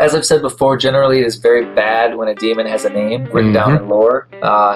As I've said before, generally it is very bad when a demon has a name written down in lore.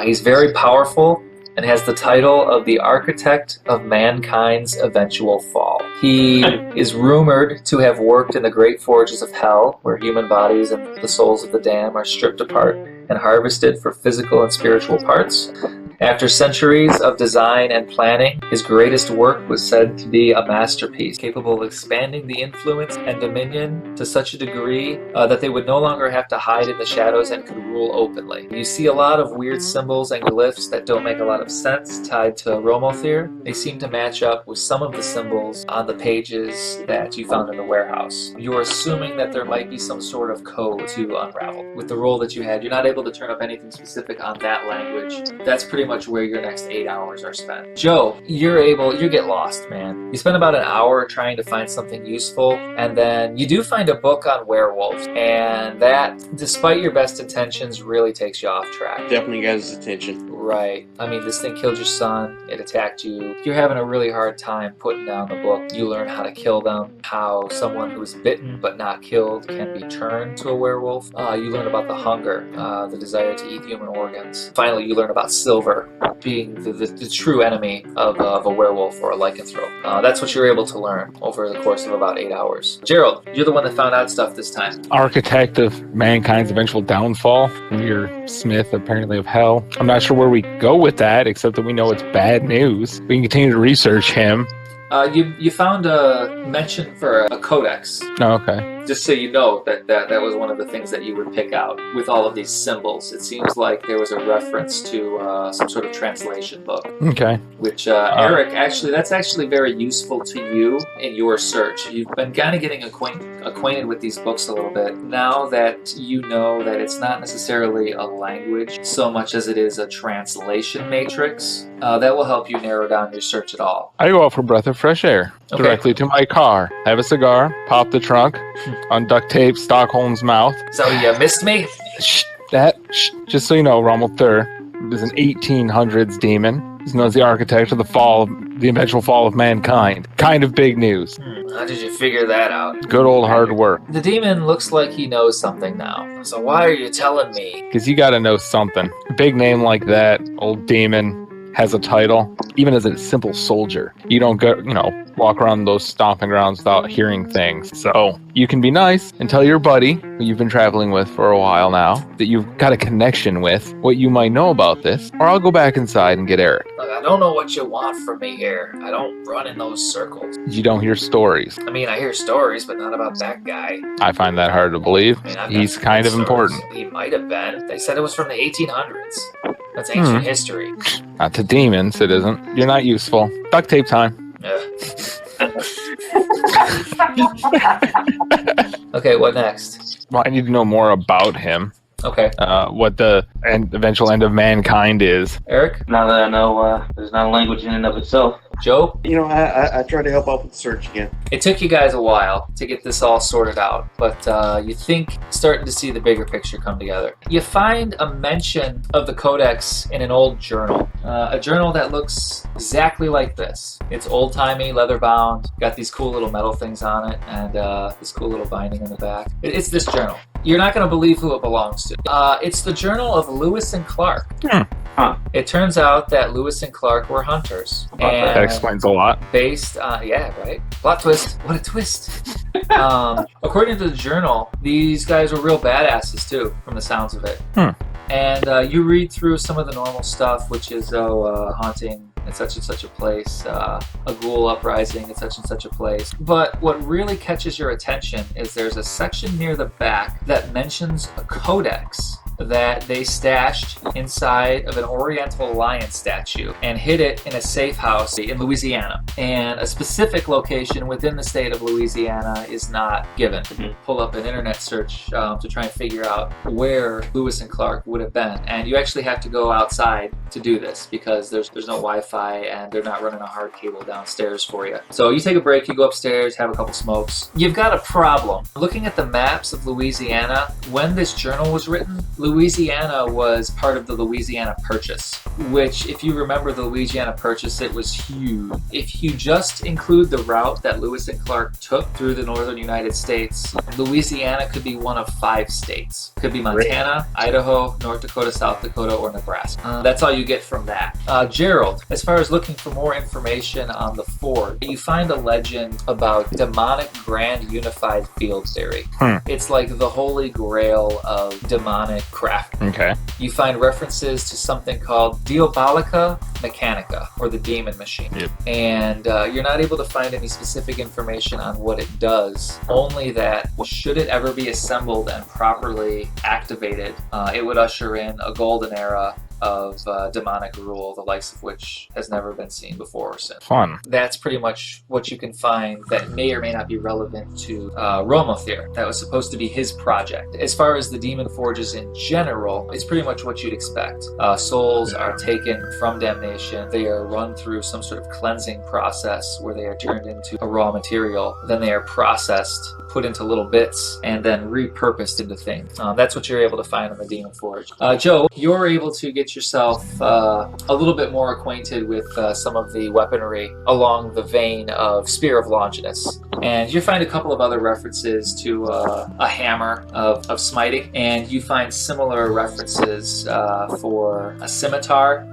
He's very powerful and has the title of the Architect of Mankind's Eventual Fall. He is rumored to have worked in the great forges of hell, where human bodies and the souls of the damned are stripped apart and harvested for physical and spiritual parts. After centuries of design and planning, his greatest work was said to be a masterpiece, capable of expanding the influence and dominion to such a degree that they would no longer have to hide in the shadows and could rule openly. You see a lot of weird symbols and glyphs that don't make a lot of sense tied to Romothyr. They seem to match up with some of the symbols on the pages that you found in the warehouse. You're assuming that there might be some sort of code to unravel. With the roll that you had, you're not able to turn up anything specific on that language. That's pretty much where your next 8 hours are spent. Joe, you get lost, man. You spend about an hour trying to find something useful, and then you do find a book on werewolves, and that, despite your best intentions, really takes you off track. Definitely got his attention. Right. I mean, this thing killed your son, it attacked you. You're having a really hard time putting down the book. You learn how to kill them, how someone who is bitten but not killed can be turned to a werewolf. You learn about the hunger, the desire to eat human organs. Finally, you learn about silver being the true enemy of a werewolf or a lycanthrope. That's what you're able to learn over the course of about 8 hours. Gerald, you're the one that found out stuff this time. Architect of mankind's eventual downfall. You're Smith, apparently, of hell. I'm not sure where we go with that, except that we know it's bad news. We can continue to research him. You found a mention for a codex. Oh, okay. Just so you know that was one of the things that you would pick out with all of these symbols. It seems like there was a reference to some sort of translation book. Okay. Which, Eric, that's actually very useful to you in your search. You've been kind of getting acquainted with these books a little bit. Now that you know that it's not necessarily a language so much as it is a translation matrix, that will help you narrow down your search at all. I go out for a breath of fresh air. Okay. Directly to my car. Have a cigar, pop the trunk, unduct tape Stockholm's mouth. So you missed me? Just so you know, Romothyr is an 1800s demon. He's known as the architect of the eventual fall of mankind. Kind of big news. How did you figure that out? Good old hard work. The demon looks like he knows something now. So why are you telling me? Because you gotta know something. A big name like that, old demon, has a title, even as a simple soldier. You don't go, walk around those stomping grounds without hearing things. So you can be nice and tell your buddy, who you've been traveling with for a while now, that you've got a connection with, what you might know about this, or I'll go back inside and get Eric. Look, I don't know what you want from me here. I don't run in those circles. You don't hear stories. I mean, I hear stories, but not about that guy. I find that hard to believe. He's kind of important. He might have been. They said it was from the 1800s. That's ancient history. Not to demons, it isn't. You're not useful. Duct tape time. Okay, what next? Well, I need to know more about him. Okay. What the eventual end of mankind is. Eric? Now that I know there's not a language in and of itself. Joe? I tried to help out with the search again. It took you guys a while to get this all sorted out, but you think starting to see the bigger picture come together. You find a mention of the codex in an old journal. A journal that looks exactly like this. It's old-timey, leather-bound, got these cool little metal things on it, and this cool little binding in the back. It's this journal. You're not going to believe who it belongs to. It's the journal of Lewis and Clark. It turns out that Lewis and Clark were hunters. That explains a lot. Based on, yeah, right? Plot twist. What a twist. According to the journal, these guys were real badasses too, from the sounds of it. And you read through some of the normal stuff, which is haunting in such and such a place, a ghoul uprising in such and such a place. But what really catches your attention is there's a section near the back that mentions a codex that they stashed inside of an Oriental lion statue and hid it in a safe house in Louisiana. And a specific location within the state of Louisiana is not given. Pull up an internet search to try and figure out where Lewis and Clark would have been. And you actually have to go outside to do this because there's no Wi-Fi and they're not running a hard cable downstairs for you. So you take a break, you go upstairs, have a couple smokes. You've got a problem. Looking at the maps of Louisiana, when this journal was written, Louisiana was part of the Louisiana Purchase, which, if you remember the Louisiana Purchase, it was huge. If you just include the route that Lewis and Clark took through the northern United States, Louisiana could be one of 5 states. Could be Montana, Idaho, North Dakota, South Dakota, or Nebraska. That's all you get from that. Gerald, as far as looking for more information on the fort, you find a legend about demonic grand unified field theory. It's like the holy grail of demonic craft. Okay. You find references to something called Diabolica Mechanica, or the demon machine. Yep. And you're not able to find any specific information on what it does, only that should it ever be assembled and properly activated, it would usher in a golden era of demonic rule, the likes of which has never been seen before or since. Fun. That's pretty much what you can find that may or may not be relevant to Romothir. That was supposed to be his project. As far as the demon forges in general, it's pretty much what you'd expect. Souls are taken from damnation. They are run through some sort of cleansing process where they are turned into a raw material. Then they are processed, put into little bits, and then repurposed into things. That's what you're able to find on the demon forge. Joe, you're able to get yourself a little bit more acquainted with some of the weaponry along the vein of Spear of Longinus. And you find a couple of other references to a hammer of smiting, and you find similar references for a scimitar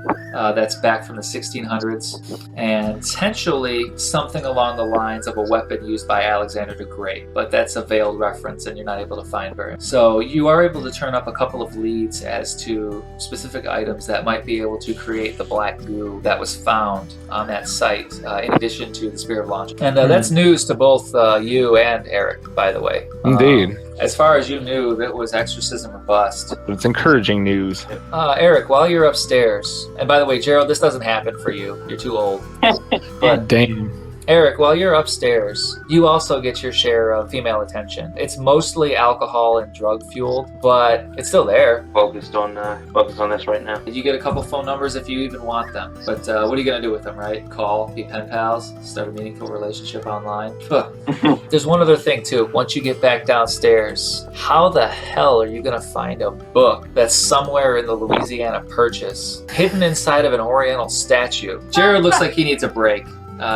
that's back from the 1600s, and potentially something along the lines of a weapon used by Alexander the Great, but that's a veiled reference and you're not able to find very. So you are able to turn up a couple of leads as to specific items that might be able to create the black goo that was found on that site, in addition to the Spear of Longinus. And that's news to both you and Eric, by the way. Indeed. As far as you knew, that was exorcism or bust. It's encouraging news. Eric, while you're upstairs, and by the way, Gerald, this doesn't happen for you. You're too old. But Damn. Eric, while you're upstairs, you also get your share of female attention. It's mostly alcohol and drug fueled, but it's still there. Focused on this right now. You get a couple phone numbers if you even want them. But what are you going to do with them, right? Call, be pen pals, start a meaningful relationship online. There's one other thing, too. Once you get back downstairs, how the hell are you going to find a book that's somewhere in the Louisiana Purchase, hidden inside of an Oriental statue? Jared looks like he needs a break.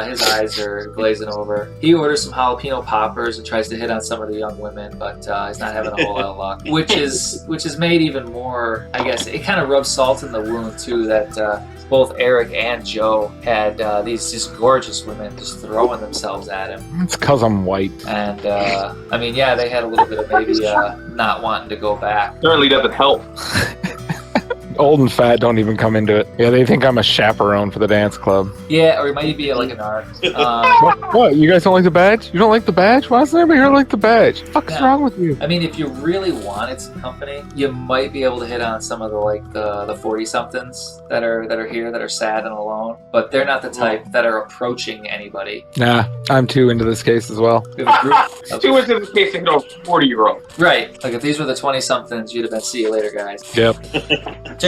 His eyes are glazing over. He orders some jalapeno poppers and tries to hit on some of the young women, but he's not having a whole lot of luck. Which is made even more, I guess, it kind of rubs salt in the wound too that both Eric and Joe had these just gorgeous women just throwing themselves at him. It's because I'm white. And I mean, yeah, they had a little bit of maybe not wanting to go back. Certainly doesn't help. Old and fat don't even come into it. Yeah, they think I'm a chaperone for the dance club. Yeah, or it might be like an art. What? You guys don't like the badge? You don't like the badge? Why doesn't everybody here like the badge? What the fuck's wrong with you? I mean, if you really wanted some company, you might be able to hit on some of the 40-somethings that are here that are sad and alone. But they're not the type that are approaching anybody. Nah, I'm too into this case as well. We have a group of- Too much in the case of a 40-year-old. Right. Like if these were the 20-somethings, you'd have been see you later, guys. Yep.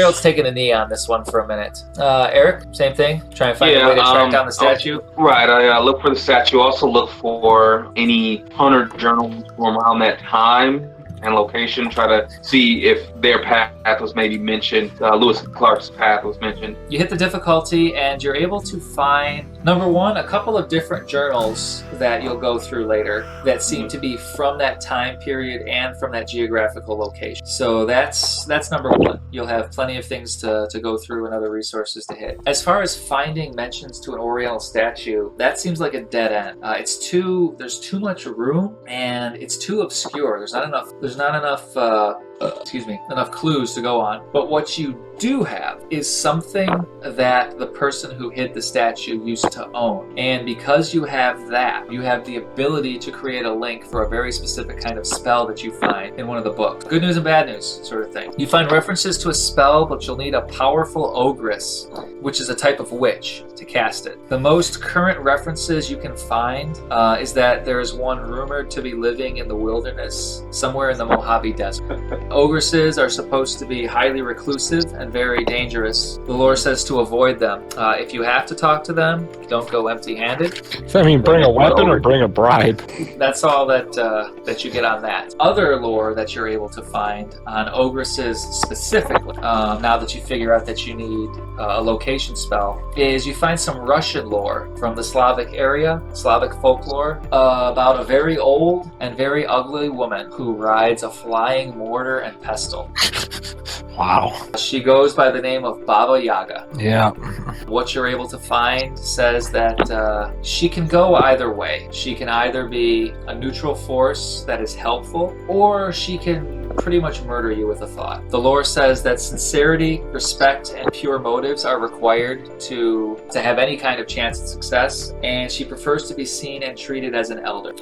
Gerald's taking a knee on this one for a minute. Eric, same thing. Try and find a way to track down the statue. Right. I look for the statue. Also look for any hunter journals from around that time and location. Try to see if their path was maybe mentioned. Lewis and Clark's path was mentioned. You hit the difficulty and you're able to find, number one, a couple of different journals that you'll go through later that seem to be from that time period and from that geographical location. So that's number one. You'll have plenty of things to go through and other resources to hit. As far as finding mentions to an Oriental statue, that seems like a dead end. There's too much room and it's too obscure. There's not enough enough clues to go on. But what you do have is something that the person who hid the statue used to own. And because you have that, you have the ability to create a link for a very specific kind of spell that you find in one of the books. Good news and bad news sort of thing. You find references to a spell, but you'll need a powerful ogress, which is a type of witch, to cast it. The most current references you can find is that there is one rumored to be living in the wilderness somewhere in the Mojave Desert. Ogresses are supposed to be highly reclusive and and very dangerous. The lore says to avoid them. If you have to talk to them, don't go empty-handed. Does that mean bring a weapon or bring a bribe? That's all that you get on that. Other lore that you're able to find on ogresses specifically, now that you figure out that you need a location spell, is you find some Russian lore from the Slavic area, Slavic folklore, about a very old and very ugly woman who rides a flying mortar and pestle. Wow. She goes by the name of Baba Yaga. Yeah. What you're able to find says that she can go either way. She can either be a neutral force that is helpful, or she can pretty much murder you with a thought. The lore says that sincerity, respect, and pure motives are required to have any kind of chance at success, and she prefers to be seen and treated as an elder.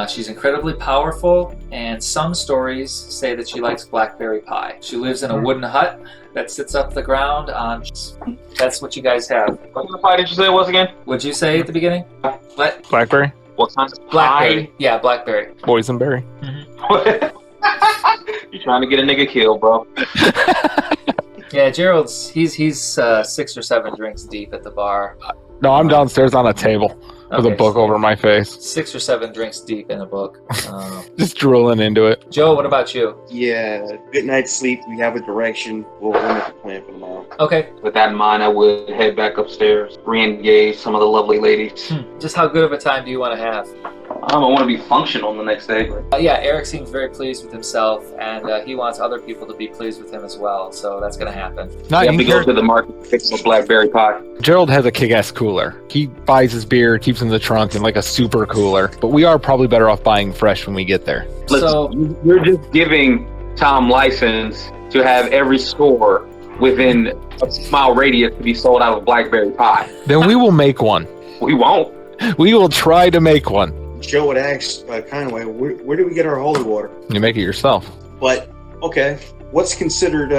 She's incredibly powerful, and some stories say that she likes blackberry pie. She lives in a wooden hut that sits up the ground on... That's what you guys have. What kind of pie did you say it was again? What'd you say at the beginning? Blackberry? What kind of Blackberry. pie? Yeah, blackberry. Boysenberry. You're trying to get a nigga killed, bro. Yeah, Gerald's, he's 6 or 7 drinks deep at the bar. No, I'm downstairs on a table with a book over my face. 6 or 7 drinks deep in a book. Just drooling into it. Joe, what about you? Yeah, good night's sleep. We have a direction. We'll make a plan for tomorrow. Okay. With that in mind, I would head back upstairs, re-engage some of the lovely ladies. Just how good of a time do you want to have? I want to be functional the next day. Yeah, Eric seems very pleased with himself, and he wants other people to be pleased with him as well, so that's going to happen. Not Yeah, we go to the market and fix a blackberry pie. Gerald has a kick-ass cooler. He buys his beer, keeps it in the trunk in like a super cooler. But we are probably better off buying fresh when we get there. So, You're just giving Tom license to have every store within a mile radius to be sold out of blackberry pie. Then we will make one. We won't. We will try to make one. Joe would ask Conway, where do we get our holy water? You make it yourself. But, okay, what's considered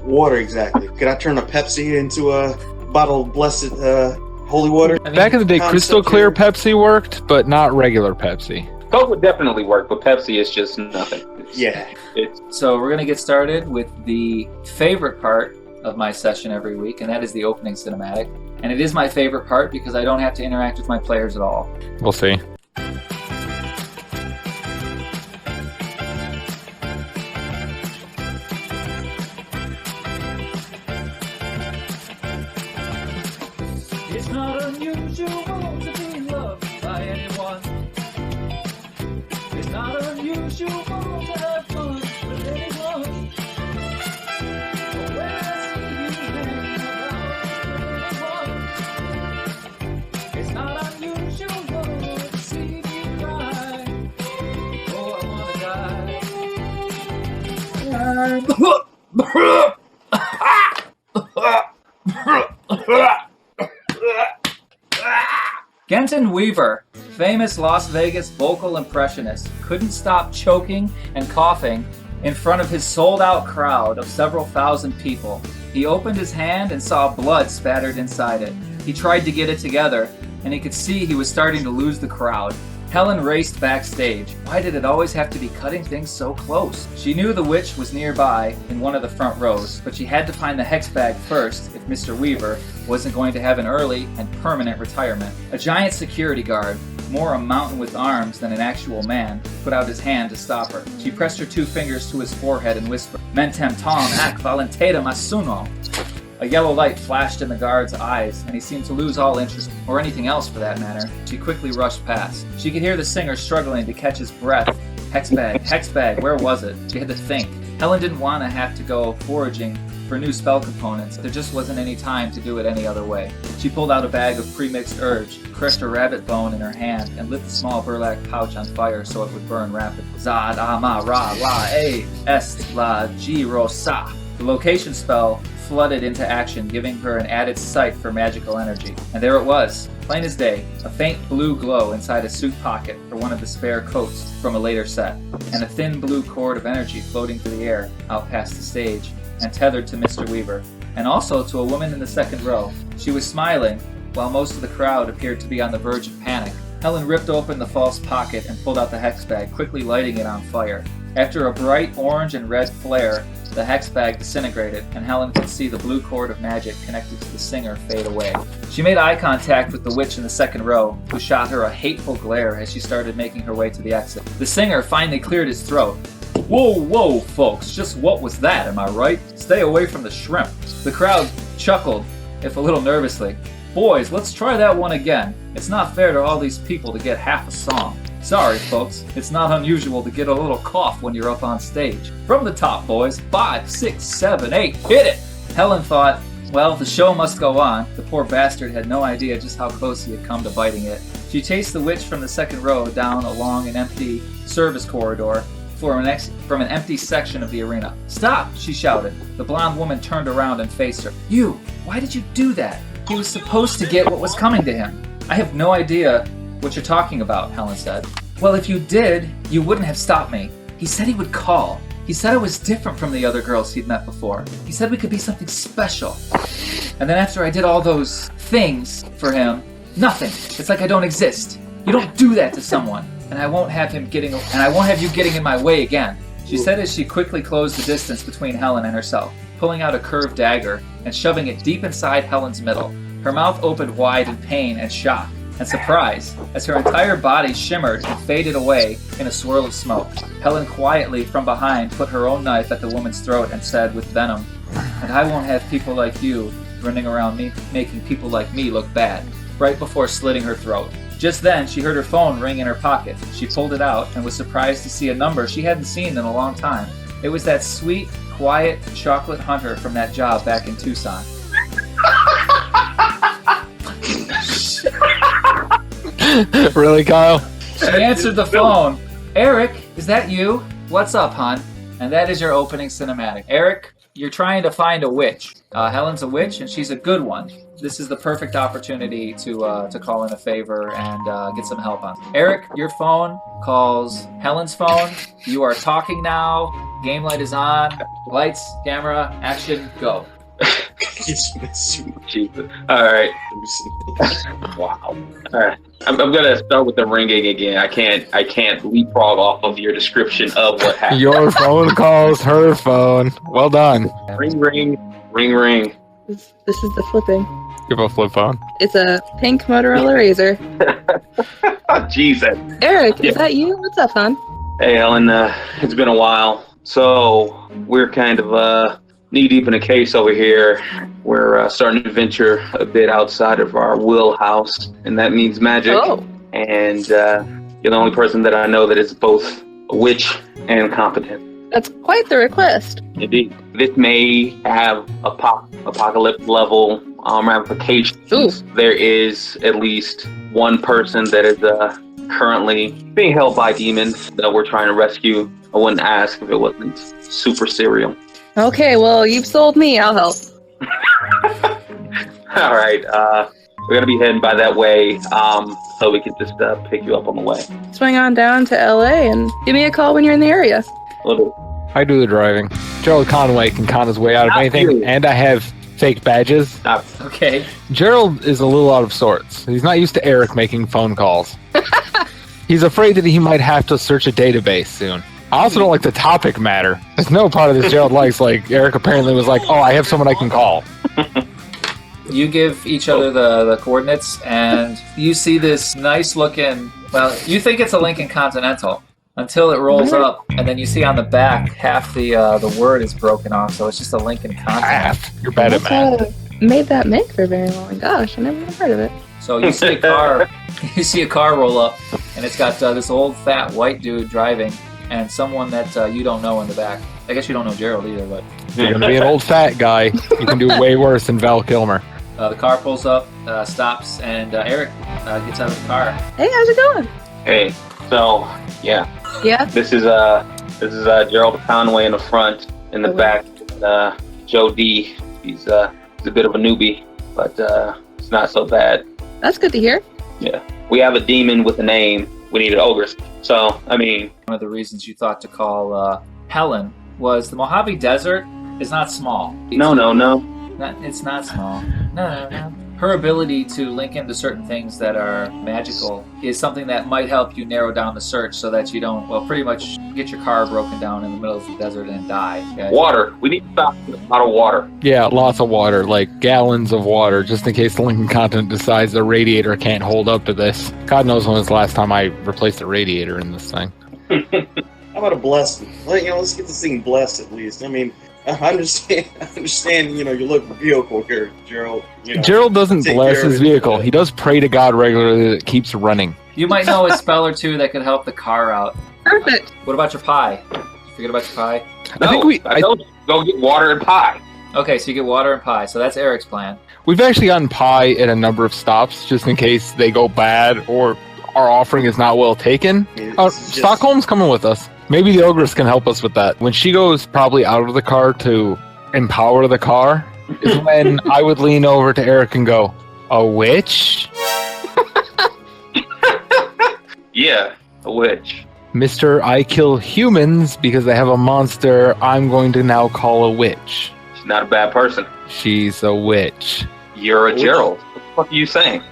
water exactly? Could I turn a Pepsi into a bottle of blessed holy water? I mean, Back in the day, concept crystal clear here. Pepsi worked, but not regular Pepsi. Coke would definitely work, but Pepsi is just nothing. Yeah. so we're going to get started with the favorite part of my session every week, and that is the opening cinematic. And it is my favorite part because I don't have to interact with my players at all. We'll see. It's not unusual to be loved by anyone. It's not unusual to have fun with anyone. But when I see you hanging around with anyone, it's not unusual to see me cry. Oh, I wanna die. Kenton Weaver, famous Las Vegas vocal impressionist, couldn't stop choking and coughing in front of his sold-out crowd of several thousand people. He opened his hand and saw blood spattered inside it. He tried to get it together, and he could see he was starting to lose the crowd. Helen raced backstage. Why did it always have to be cutting things so close? She knew the witch was nearby in one of the front rows, but she had to find the hex bag first if Mr. Weaver wasn't going to have an early and permanent retirement. A giant security guard, more a mountain with arms than an actual man, put out his hand to stop her. She pressed her 2 fingers to his forehead and whispered, "Mentem tom ac valentata masuno." A yellow light flashed in the guard's eyes, and he seemed to lose all interest, or anything else for that matter. She quickly rushed past. She could hear the singer struggling to catch his breath. Hex bag, where was it? She had to think. Helen didn't want to have to go foraging for new spell components. There just wasn't any time to do it any other way. She pulled out a bag of pre-mixed herbs, crushed a rabbit bone in her hand, and lit the small burlap pouch on fire so it would burn rapidly. Zad ama ra la e est la giro sa. The location spell flooded into action, giving her an added sight for magical energy. And there it was, plain as day, a faint blue glow inside a suit pocket for one of the spare coats from a later set, and a thin blue cord of energy floating through the air out past the stage and tethered to Mr. Weaver, and also to a woman in the second row. She was smiling, while most of the crowd appeared to be on the verge of panic. Helen ripped open the false pocket and pulled out the hex bag, quickly lighting it on fire. After a bright orange and red flare the hex bag disintegrated, and Helen could see the blue cord of magic connected to the singer fade away. She made eye contact with the witch in the second row, who shot her a hateful glare as she started making her way to the exit. The singer finally cleared his throat. Whoa, folks, just what was that, am I right? Stay away from the shrimp. The crowd chuckled, if a little nervously. Boys, let's try that one again. It's not fair to all these people to get half a song. Sorry, folks, it's not unusual to get a little cough when you're up on stage. From the top, boys. 5, 6, 7, 8, hit it! Helen thought, well, the show must go on. The poor bastard had no idea just how close he had come to biting it. She chased the witch from the second row down along an empty service corridor from an empty section of the arena. Stop, she shouted. The blonde woman turned around and faced her. You, why did you do that? He was supposed to get what was coming to him. I have no idea what you're talking about, Helen said. Well, if you did, you wouldn't have stopped me. He said he would call. He said I was different from the other girls he'd met before. He said we could be something special. And then after I did all those things for him, nothing. It's like I don't exist. You don't do that to someone. And I won't have you getting in my way again. She said as she quickly closed the distance between Helen and herself, pulling out a curved dagger and shoving it deep inside Helen's middle. Her mouth opened wide in pain and shock and surprise as her entire body shimmered and faded away in a swirl of smoke. Helen quietly from behind put her own knife at the woman's throat and said with venom, "And I won't have people like you running around me making people like me look bad," right before slitting her throat. Just then, she heard her phone ring in her pocket. She pulled it out and was surprised to see a number she hadn't seen in a long time. It was that sweet, quiet chocolate hunter from that job back in Tucson. Really, Kyle? She answered the phone. Eric, is that you? What's up, hon? And that is your opening cinematic. Eric, you're trying to find a witch. Helen's a witch, and she's a good one. This is the perfect opportunity to call in a favor and get some help on. Eric, your phone calls Helen's phone. You are talking now. Game light is on. Lights, camera, action, go. Jesus. All right. Wow. All right. I'm gonna start with the ringing again. I can't leapfrog off of your description of what happened. Your phone calls her phone. Well done. Ring, ring, ring, ring. This is the flipping. You have a flip phone. It's a pink Motorola Razr. Jesus. Eric, is that you? What's up, hon? Hey, Helen. It's been a while. So we're kind of knee-deep in a case over here. We're starting to venture a bit outside of our wheelhouse, and that means magic. Oh. And you're the only person that I know that is both a witch and competent. That's quite the request. Indeed. This may have apocalypse level ramifications. Ooh. There is at least one person that is currently being held by demons that we're trying to rescue. I wouldn't ask if it wasn't super serial. Okay, well, you've sold me. I'll help. All right. We're going to be heading by that way, so we can just pick you up on the way. Swing on down to LA and give me a call when you're in the area. Will do. I do the driving. Gerald Conway can con his way out of anything, and I have fake badges. Okay. Gerald is a little out of sorts. He's not used to Eric making phone calls. He's afraid that he might have to search a database soon. I also don't like the topic matter. There's no part of this Gerald likes. Like, Eric apparently was like, oh, I have someone I can call. You give each other the coordinates, and you see this nice looking, well, you think it's a Lincoln Continental until it rolls up, and then you see on the back half the word is broken off, so it's just a Lincoln Continental. Half. You're bad at math. Made that make for very long. Gosh, I never heard of it. So you see a car roll up, and it's got this old fat white dude driving, and someone that you don't know in the back. I guess you don't know Gerald either, but You're going to be an old fat guy. You can do way worse than Val Kilmer. the car pulls up, stops, and Eric gets out of the car. Hey, how's it going? Hey. So, yeah. Yeah? This is Gerald Conway in the front. In the back, Joe D. He's a bit of a newbie, but it's not so bad. That's good to hear. Yeah. We have a demon with a name. We need an ogress. So, I mean... One of the reasons you thought to call Helen was the Mojave Desert is not small. No. It's not small. No. her ability to link into certain things that are magical is something that might help you narrow down the search so that you don't, well, pretty much get your car broken down in the middle of the desert and die. Okay? Water. We need to stop with a lot of water. Yeah, lots of water, like gallons of water, just in case the Lincoln Continent decides the radiator can't hold up to this. God knows when was the last time I replaced a radiator in this thing. How about a blessing? Let's get this thing blessed at least. I mean, I understand, your little vehicle here, Gerald. Gerald doesn't take bless care of his it. vehicle. He does pray to God regularly that it keeps running. You might know a spell or two that could help the car out. Perfect. What about your pie? Did you forget about your pie? No, I think I told you, go get water and pie. Okay, so you get water and pie. So that's Eric's plan. We've actually gotten pie at a number of stops, just in case they go bad or our offering is not well taken. Stockholm's coming with us. Maybe the ogress can help us with that. When she goes probably out of the car to empower the car, is when I would lean over to Eric and go, "A witch? Yeah, a witch. Mr. I kill humans because they have a monster I'm going to now call a witch. She's not a bad person. She's a witch." You're a Witch? Gerald. What the fuck are you saying?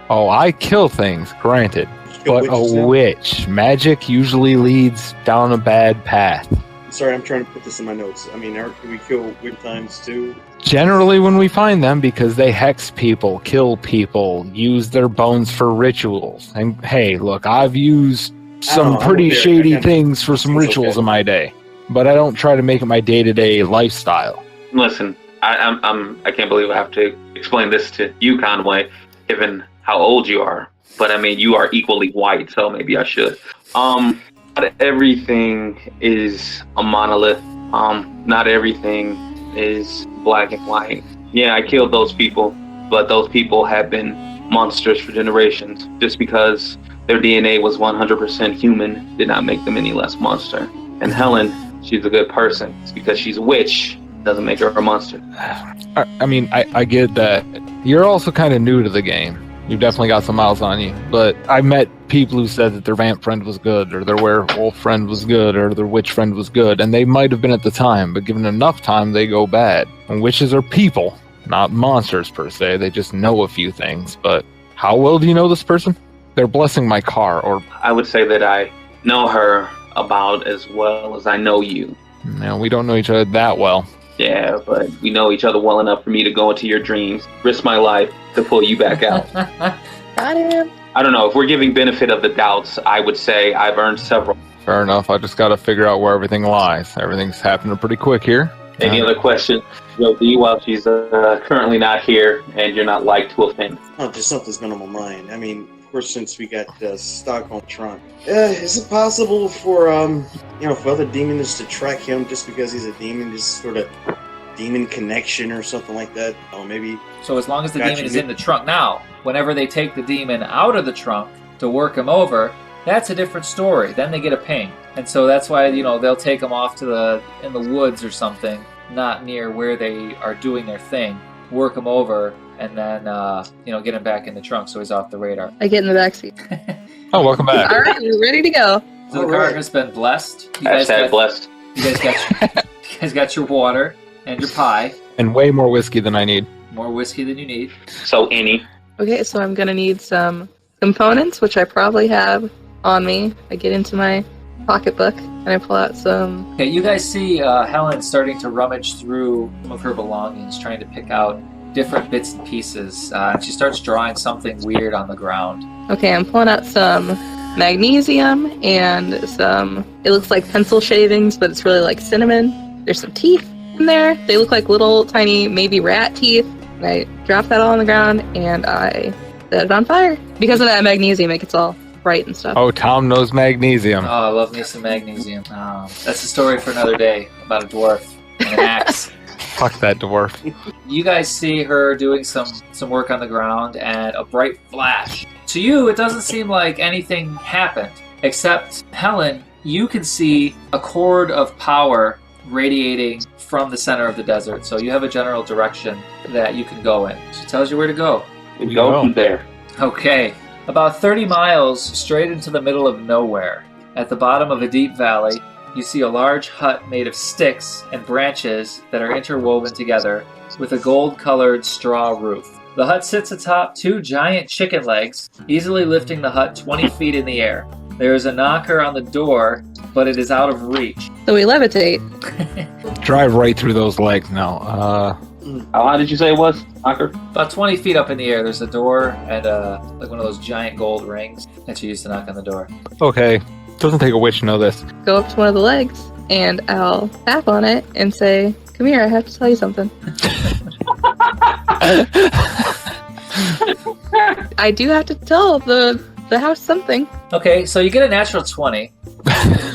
Oh, I kill things, granted. Kill But witches a now? witch. Magic usually leads down a bad path. Sorry, I'm trying to put this in my notes. I mean, can we kill witch times too? Generally when we find them, because they hex people, kill people, use their bones for rituals. And hey, look, I've used some Oh, pretty okay. shady things for some It's rituals okay. in my day. But I don't try to make it my day-to-day lifestyle. Listen, I can't believe I have to explain this to you, Conway, given how old you are. But I mean, you are equally white, so maybe I should. Not everything is a monolith. Not everything is black and white. Yeah, I killed those people, but those people have been monsters for generations. Just because their DNA was 100% human did not make them any less monster. And Helen, she's a good person. It's because she's a witch doesn't make her a monster. I get that. You're also kind of new to the game. You've definitely got some miles on you. But I met people who said that their vamp friend was good, or their werewolf friend was good, or their witch friend was good. And they might have been at the time, but given enough time, they go bad. And witches are people, not monsters per se. They just know a few things. But how well do you know this person? They're blessing my car, or... I would say that I know her about as well as I know you. No, we don't know each other that well. Yeah, but we know each other well enough for me to go into your dreams, risk my life to pull you back out. Got him. I don't know, if we're giving benefit of the doubts, I would say I've earned several. Fair enough. I just got to figure out where everything lies. Everything's happening pretty quick here. Any other questions, Josie, while she's currently not here and you're not like to offend? Oh, just something's been on my mind. I mean, of course, since we got Stockholm Trump, is it possible for for other demons to track him just because he's a demon, just sort of demon connection or something like that? Oh, maybe. So as long as the Gotcha. demon is in the trunk now, whenever they take the demon out of the trunk to work him over, that's a different story. Then they get a ping. And so that's why, they'll take him off to in the woods or something, not near where they are doing their thing, work him over, and then, get him back in the trunk so he's off the radar. I get in the backseat. Oh, welcome back. All right, we're ready to go. So the car has been blessed. Hashtag blessed. You guys got your water and your pie. And way more whiskey than I need. More whiskey than you need. So any. Okay, so I'm gonna need some components, which I probably have on me. I get into my pocketbook and I pull out some. Okay, you guys see Helen starting to rummage through some of her belongings, trying to pick out different bits and pieces. She starts drawing something weird on the ground. Okay, I'm pulling out some magnesium and some. It looks like pencil shavings, but it's really like cinnamon. There's some teeth in there. They look like little tiny, maybe rat teeth. And I drop that all on the ground and I set it on fire. Because of that magnesium, it gets all bright and stuff. Oh, Tom knows magnesium. Oh, I love me some magnesium. That's a story for another day about a dwarf and an axe. Fuck that dwarf. You guys see her doing some work on the ground and a bright flash. To you, it doesn't seem like anything happened, except, Helen, you can see a cord of power radiating from the center of the desert. So you have a general direction that you can go in. She tells you where to go. We go from there. Okay. About 30 miles straight into the middle of nowhere. At the bottom of a deep valley, you see a large hut made of sticks and branches that are interwoven together with a gold-colored straw roof. The hut sits atop 2 giant chicken legs, easily lifting the hut 20 feet in the air. There is a knocker on the door, but it is out of reach. So we levitate. Drive right through those legs now. How high did you say it was, knocker? About 20 feet up in the air, there's a door and like one of those giant gold rings that you use to knock on the door. Okay. Doesn't take a witch to know this. Go up to one of the legs, and I'll tap on it and say, "Come here, I have to tell you something." I do have to tell the house something. Okay, so you get a natural 20.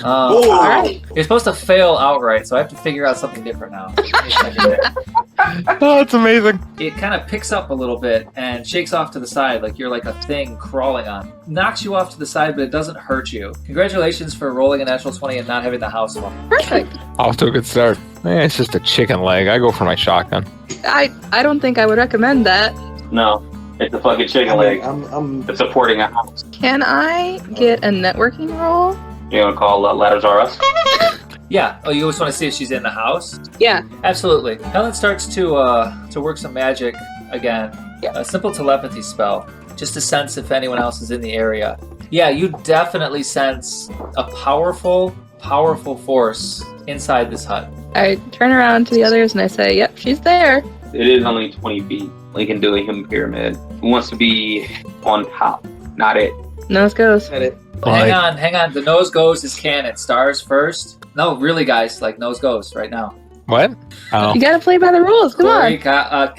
Oh, All right. You're supposed to fail outright, so I have to figure out something different now. Oh, that's amazing. It kind of picks up a little bit and shakes off to the side like you're like a thing crawling on. Knocks you off to the side, but it doesn't hurt you. Congratulations for rolling a natural 20 and not having the house fall. Perfect. Off to a good start. It's just a chicken leg. I go for my shotgun. I don't think I would recommend that. No, it's a fucking chicken leg. I'm It's supporting a house. Can I get a networking roll? You want to call Ladders R Us? Yeah. Oh, you always want to see if she's in the house? Yeah. Absolutely. Helen starts to work some magic again. Yeah. A simple telepathy spell, just to sense if anyone else is in the area. Yeah, you definitely sense a powerful force inside this hut. I turn around to the others and I say, "Yep, she's there." It is only 20 feet. We can do a human pyramid. Who wants to be on top? Not it. Nose goes. at it. Hang on. The nose goes is canon. Stars first. No, really, guys. Like nose goes right now. What? Oh. You gotta play by the rules. Come Corey, on.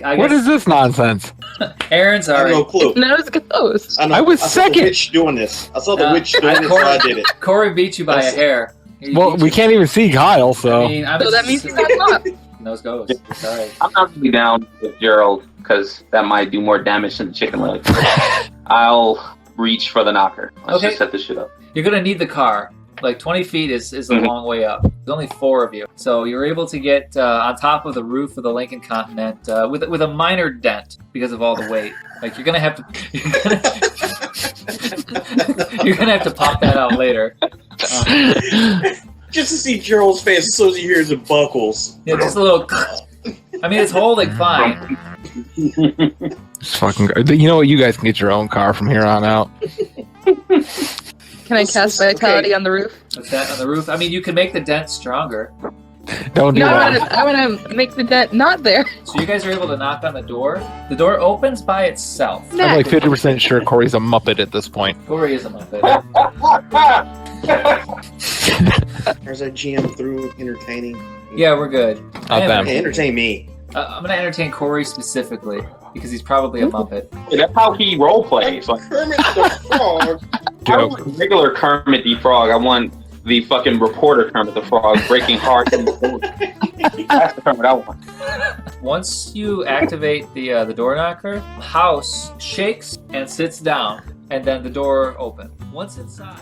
I What guess is this nonsense? Aaron's I have already. no clue. Nose goes. know- I was saw second. the witch doing this. I saw the Uh, witch doing this, so I did it. Corey beat you by a That's- hair. He Well, beat we you. can't even see Kyle, so. I mean, I'm So that means he's on top. nose goes. Sorry. I'm not really down with Gerald because that might do more damage than the chicken leg. I'll reach for the knocker. Let's Okay. just set this shit up. You're gonna need the car. Like 20 feet is a Mhm. long way up. There's only 4 of you, so you're able to get on top of the roof of the Lincoln Continent with a minor dent because of all the weight. Like you're gonna have to you're gonna have to pop that out later. Just to see Gerald's face as soon as he hears the buckles. Yeah, just a little. I mean, it's holding fine. It's fucking good. You know what? You guys can get your own car from here on out. Can I cast vitality on the roof? What's that on the roof? I mean, you can make the dent stronger. Don't do No, that. I wanna make the dent not there. So you guys are able to knock on the door. The door opens by itself. I'm like 50% sure Corey's a Muppet at this point. Corey is a Muppet. There's that GM through entertaining. Yeah, we're good. Not them. Okay, entertain me. I'm gonna entertain Corey specifically because he's probably a Muppet. That's how he role plays. Like, Kermit the Frog. I don't want regular Kermit the Frog. I want the fucking reporter Kermit the Frog breaking hearts. That's the Kermit I want. Once you activate the door knocker, the house shakes and sits down, and then the door opens. Once inside,